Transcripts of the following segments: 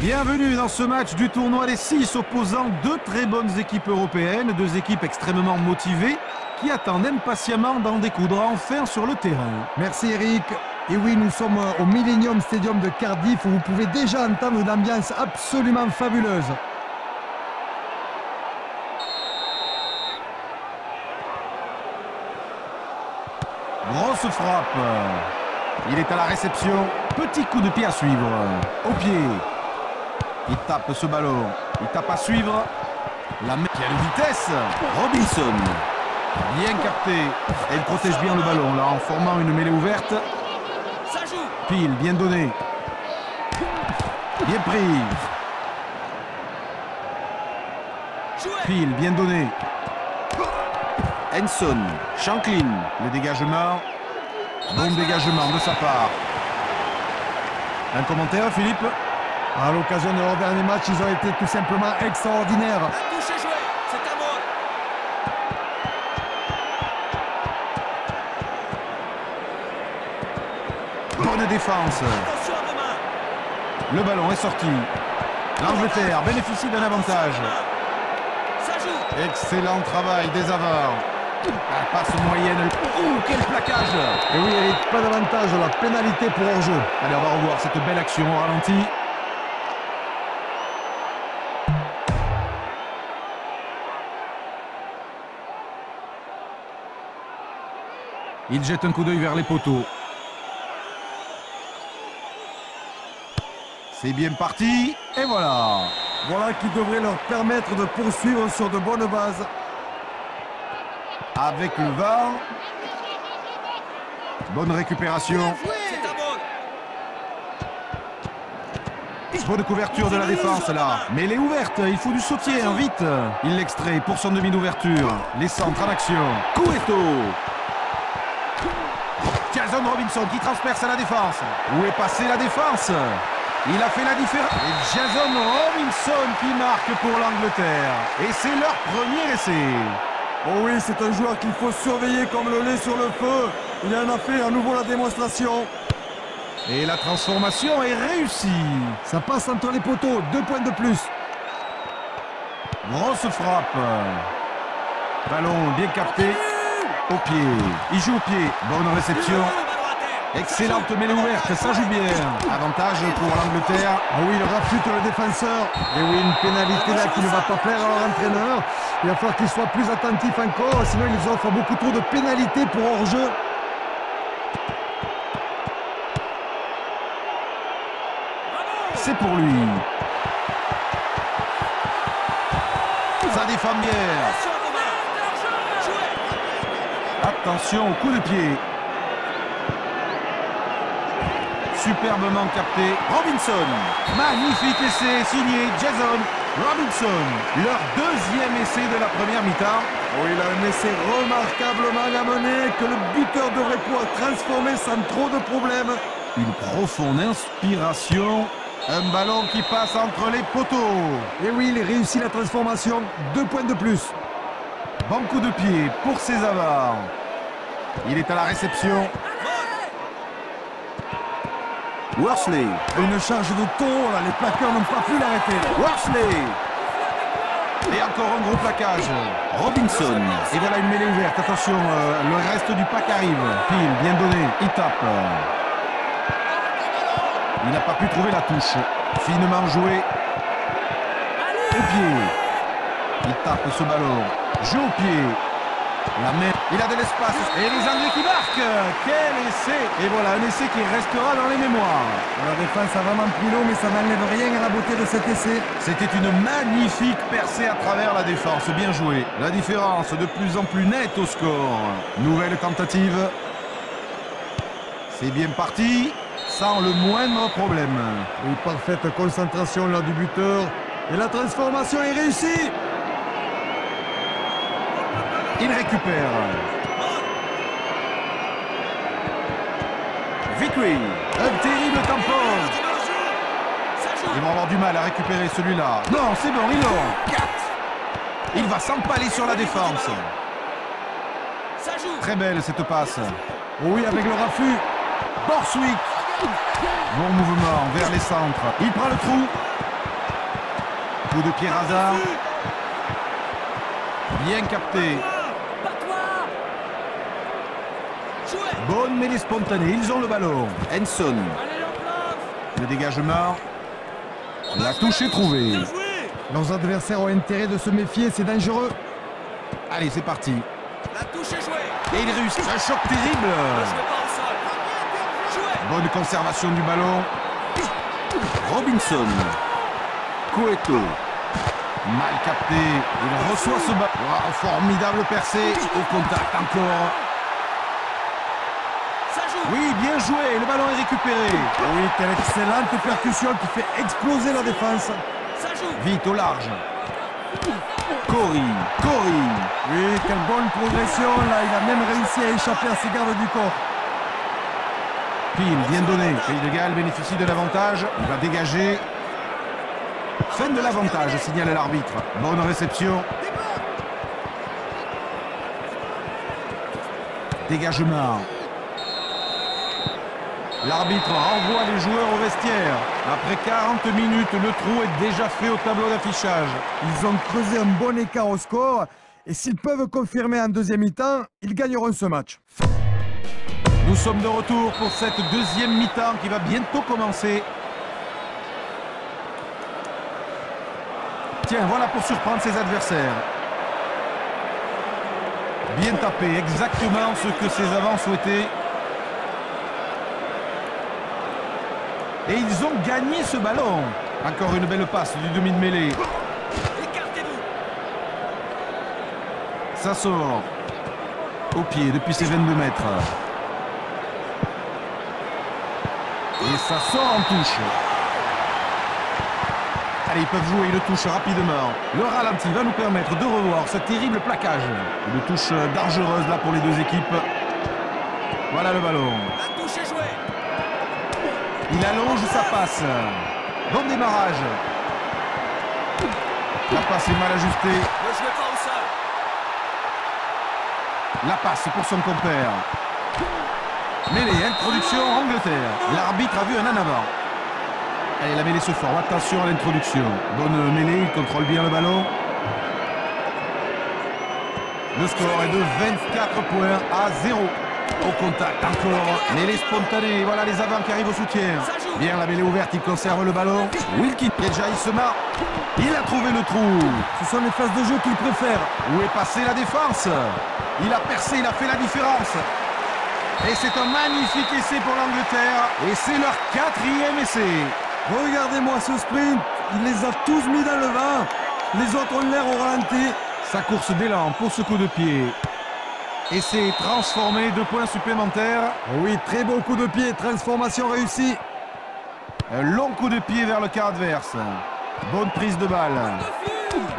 Bienvenue dans ce match du tournoi des 6 opposant deux très bonnes équipes européennes, deux équipes extrêmement motivées qui attendent impatiemment d'en découdre enfin sur le terrain. Merci Eric. Et oui, nous sommes au Millennium Stadium de Cardiff où vous pouvez déjà entendre une ambiance absolument fabuleuse. Grosse frappe. Il est à la réception. Petit coup de pied à suivre. Au pied. Il tape ce ballon. Il tape à suivre. La main. Quelle vitesse. Robinson. Bien capté. Elle protège bien le ballon là en formant une mêlée ouverte. Pile, bien donné. Bien pris. Pile, bien donné. Henson. Shanklin. Le dégagement. Bon dégagement de sa part. Un commentaire, Philippe? À l'occasion de leur dernier match, ils ont été tout simplement extraordinaires. La touche est jouée, c'est à moi. Bonne défense. Attention à vos mains. Le ballon est sorti. L'Angleterre bénéficie d'un avantage. Ça joue. Excellent travail des avants. La passe moyenne. Quel plaquage. Et oui, Eric, pas d'avantage, la pénalité pour hors-jeu. Allez, on va revoir cette belle action au ralenti. Il jette un coup d'œil vers les poteaux. C'est bien parti. Et voilà. Voilà qui devrait leur permettre de poursuivre sur de bonnes bases. Avec le VAR. Bonne récupération. C'est à moi. Bonne couverture de la défense là. Mais elle est ouverte. Il faut du sautier, hein, vite. Il l'extrait pour son demi d'ouverture. Les centres en action. Couetto. Jason Robinson qui transperce à la défense. Où est passée la défense? Il a fait la différence. Et Jason Robinson qui marque pour l'Angleterre. Et c'est leur premier essai. Oh oui, c'est un joueur qu'il faut surveiller comme le lait sur le feu. Il en a fait à nouveau la démonstration. Et la transformation est réussie. Ça passe entre les poteaux, 2 points de plus. Grosse frappe. Ballon bien capté. Au pied. Il joue au pied. Bonne réception. Excellente mêlée ouverte. Ça joue bien. Avantage pour l'Angleterre. Ah oui, il rafute le défenseur. Et oui, une pénalité là qui ne va pas plaire à leur entraîneur. Il va falloir qu'ils soient plus attentifs encore. Sinon, ils offrent beaucoup trop de pénalités pour hors-jeu. C'est pour lui. Ça défend bien. Attention au coup de pied. Superbement capté. Robinson. Magnifique essai signé Jason Robinson. Leur deuxième essai de la première mi-temps. Oh, il a un essai remarquablement amené que le buteur devrait pouvoir transformer sans trop de problèmes. Une profonde inspiration. Un ballon qui passe entre les poteaux. Et oui, il réussit la transformation. 2 points de plus. Bon coup de pied pour ses avants. Il est à la réception. Worsley. Une charge de taureau, là. Les plaqueurs n'ont pas pu l'arrêter. Worsley. Et encore un gros plaquage. Robinson. Et voilà une mêlée ouverte. Attention, le reste du pack arrive. Pile, bien donné. Il tape. Il n'a pas pu trouver la touche. Finement joué. Au pied. Il tape ce ballon. Joue au pied. La main. Il a de l'espace. Et les Anglais qui marquent. Quel essai. Et voilà, un essai qui restera dans les mémoires. La défense a vraiment pris l'eau, mais ça n'enlève rien à la beauté de cet essai. C'était une magnifique percée à travers la défense. Bien joué. La différence de plus en plus nette au score. Nouvelle tentative. C'est bien parti. Sans le moindre problème. Une parfaite concentration là du buteur. Et la transformation est réussie. Il récupère. Vickery. Un terrible tampon. Ils vont avoir du mal à récupérer celui-là. Non, c'est bon, ils l'ont. 4. Il va s'empaler sur la défense. Très belle cette passe. Oui, avec le raffut. Borswick. Bon mouvement vers les centres. Il prend le trou. Coup de pied hasard. Bien capté. Bonne mêlée spontanée, ils ont le ballon. Henson. Le dégagement. La touche est trouvée. Leurs adversaires ont intérêt de se méfier, c'est dangereux. Allez, c'est parti. La touche est jouée. Et il réussit. Un choc terrible. Ne jouez pas au sol. Jouez. Bonne conservation du ballon. Robinson. Coeto. Mal capté. Il reçoit ce ballon. Wow, formidable percée. Au contact encore. Ça joue. Oui, bien joué. Le ballon est récupéré. Oui, quelle excellente percussion qui fait exploser la défense. Ça joue. Vite au large. Cory. Oui, quelle bonne progression là. Il a même réussi à échapper à ses gardes du corps. Pile, bien donné. Pays de Galles bénéficie de l'avantage. Il va dégager. Fin de l'avantage, signale l'arbitre. Bonne réception. Dégagement. L'arbitre renvoie les joueurs au vestiaire. Après 40 minutes, le trou est déjà fait au tableau d'affichage. Ils ont creusé un bon écart au score. Et s'ils peuvent confirmer en deuxième mi-temps, ils gagneront ce match. Nous sommes de retour pour cette deuxième mi-temps qui va bientôt commencer. Tiens, voilà pour surprendre ses adversaires. Bien tapé, exactement ce que ses avants souhaitaient. Et ils ont gagné ce ballon. Encore une belle passe du demi de mêlée. Écartez-vous. Ça sort. Au pied depuis ses 22 mètres. Et ça sort en touche. Allez, ils peuvent jouer, ils le touchent rapidement. Le ralenti va nous permettre de revoir ce terrible plaquage. Une touche dangereuse là pour les deux équipes. Voilà le ballon. La touche est jouée. Il allonge sa passe. Bon démarrage. La passe est mal ajustée. Ne jouez pas au sol. La passe pour son compère. Mêlée, introduction Angleterre. L'arbitre a vu un en avant. Allez, la mêlée se forme. Attention à l'introduction. Bonne mêlée, il contrôle bien le ballon. Le score est de 24 points à 0. Au contact encore. Mêlée spontanée. Voilà les avants qui arrivent au soutien. Bien la mêlée ouverte, il conserve le ballon. Wilkin, déjà il se marre. Il a trouvé le trou. Ce sont les phases de jeu qu'il préfère. Où est passée la défense? Il a percé, il a fait la différence. Et c'est un magnifique essai pour l'Angleterre. Et c'est leur 4e essai. Regardez-moi ce sprint. Il les a tous mis dans le vent. Les autres ont l'air au ralenti. Sa course d'élan pour ce coup de pied. Essai transformé, 2 points supplémentaires. Oui, très beau coup de pied. Transformation réussie. Un long coup de pied vers le quart adverse. Bonne prise de balle.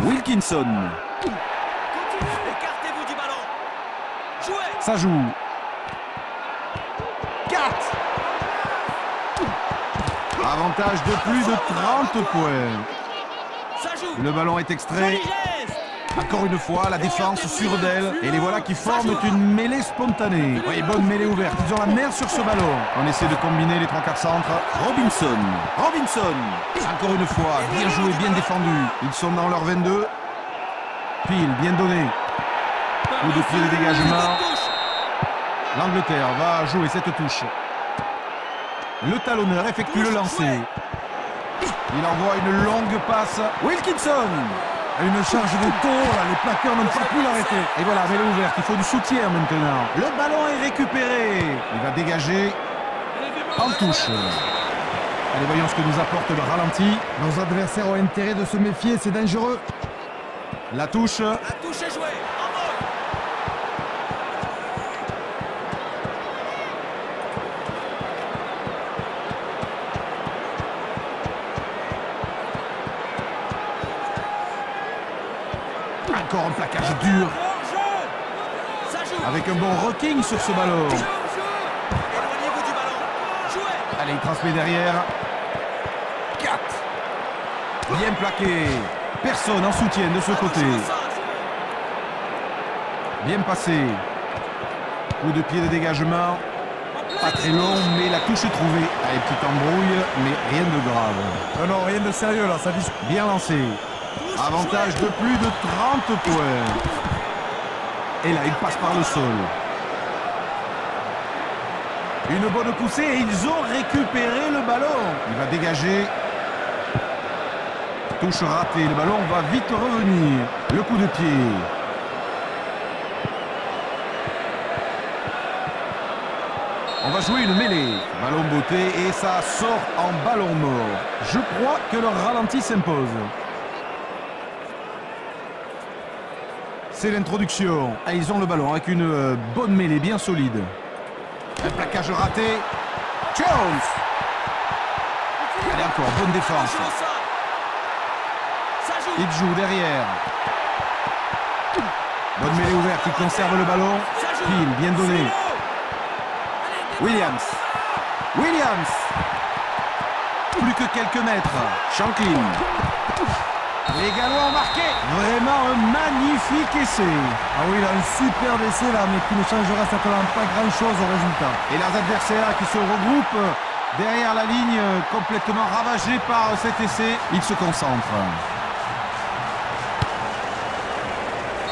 Wilkinson. Écartez-vous du ballon. Jouez. Ça joue. 4. Avantage de plus de 30 points. Ça joue. Le ballon est extrait. Joli geste. Encore une fois, la défense sur d'elle. Et les voilà qui forment une mêlée spontanée. Oui, bonne mêlée ouverte. Ils ont la main sur ce ballon. On essaie de combiner les 3/4 centres. Robinson. Encore une fois, bien joué, bien défendu. Ils sont dans leur 22. Pile, bien donné. Coup de pied de dégagement. L'Angleterre va jouer cette touche. Le talonneur effectue le lancer. Il envoie une longue passe. Wilkinson. Une charge de taureau, là. Les plaqueurs n'ont pas pu l'arrêter. Et voilà, mêlée ouverte. Il faut du soutien maintenant. Le ballon est récupéré. Il va dégager en touche. Allez, voyons ce que nous apporte le ralenti. Nos adversaires ont intérêt de se méfier, c'est dangereux. La touche. La touche est jouée. En vol. Encore un plaquage dur. Ça joue. Avec un bon rocking sur ce ballon. Éloignez-vous du ballon. Jouez. Allez, il transmet derrière. 4. Bien plaqué. Personne en soutien de ce côté. Bien passé. Coup de pied de dégagement. Pas très long, mais la touche est trouvée. Allez, petite embrouille, mais rien de grave. Non, non, rien de sérieux là, ça discute. Bien lancé. Touche, Avantage joué. de plus de 30 points. Et là, il passe par le sol. Une bonne poussée et ils ont récupéré le ballon. Il va dégager. Touche ratée, le ballon va vite revenir. Le coup de pied. On va jouer une mêlée. Ballon beauté et ça sort en ballon mort. Je crois que le ralenti s'impose. C'est l'introduction. Et ils ont le ballon avec une bonne mêlée bien solide. Un plaquage raté. Jones. Allez encore, bonne défense. Ça joue, ça. Ça joue. Il joue derrière. Bonne mêlée ouverte, il conserve le ballon. Ça joue. Pile, bien donné. Silo. Williams. Williams. Plus que quelques mètres. Shanklin. Les Gallois ont marqué. Vraiment un magnifique essai. Ah oui, il a un super essai là, mais qui ne changera certainement pas grand-chose au résultat. Et leurs adversaires qui se regroupent derrière la ligne, complètement ravagés par cet essai. Ils se concentrent.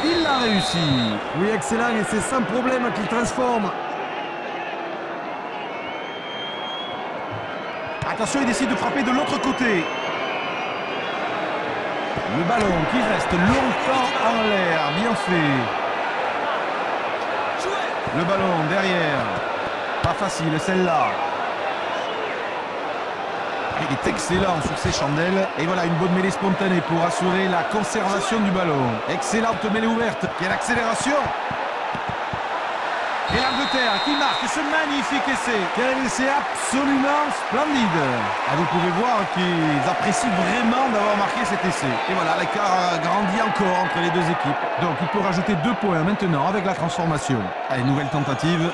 Il l'a réussi. Oui, excellent, et c'est sans problème qu'il transforme. Attention, il décide de frapper de l'autre côté. Le ballon qui reste longtemps en l'air, bien fait. Joué. Le ballon derrière. Pas facile celle-là. Il est excellent sur ses chandelles. Et voilà une bonne mêlée spontanée pour assurer la conservation du ballon. Excellente mêlée ouverte. Quelle accélération! Et l'Angleterre qui marque ce magnifique essai. Quel essai absolument splendide. Et vous pouvez voir qu'ils apprécient vraiment d'avoir marqué cet essai. Et voilà, l'écart grandit encore entre les deux équipes. Donc il peut rajouter 2 points maintenant avec la transformation. Allez, nouvelle tentative.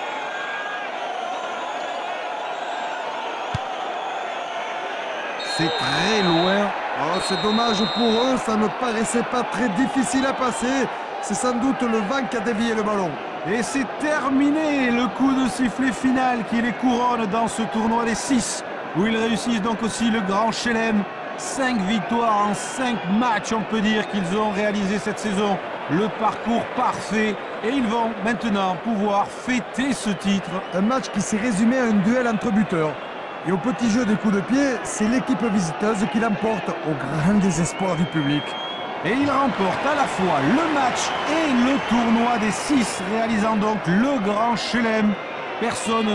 C'est très loin. Oh, c'est dommage pour eux, ça ne paraissait pas très difficile à passer. C'est sans doute le vent qui a dévié le ballon. Et c'est terminé, le coup de sifflet final qui les couronne dans ce tournoi des 6, où ils réussissent donc aussi le grand chelem. 5 victoires en 5 matchs, on peut dire qu'ils ont réalisé cette saison. Le parcours parfait et ils vont maintenant pouvoir fêter ce titre. Un match qui s'est résumé à un duel entre buteurs. Et au petit jeu des coups de pied, c'est l'équipe visiteuse qui l'emporte au grand désespoir du public. Et ils remportent à la fois le match et le tournoi des 6, réalisant donc le grand chelem. Personne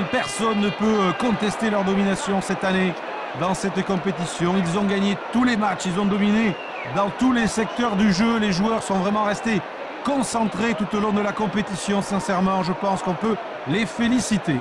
ne peut contester leur domination cette année dans cette compétition. Ils ont gagné tous les matchs, ils ont dominé dans tous les secteurs du jeu. Les joueurs sont vraiment restés concentrés tout au long de la compétition. Sincèrement, je pense qu'on peut les féliciter.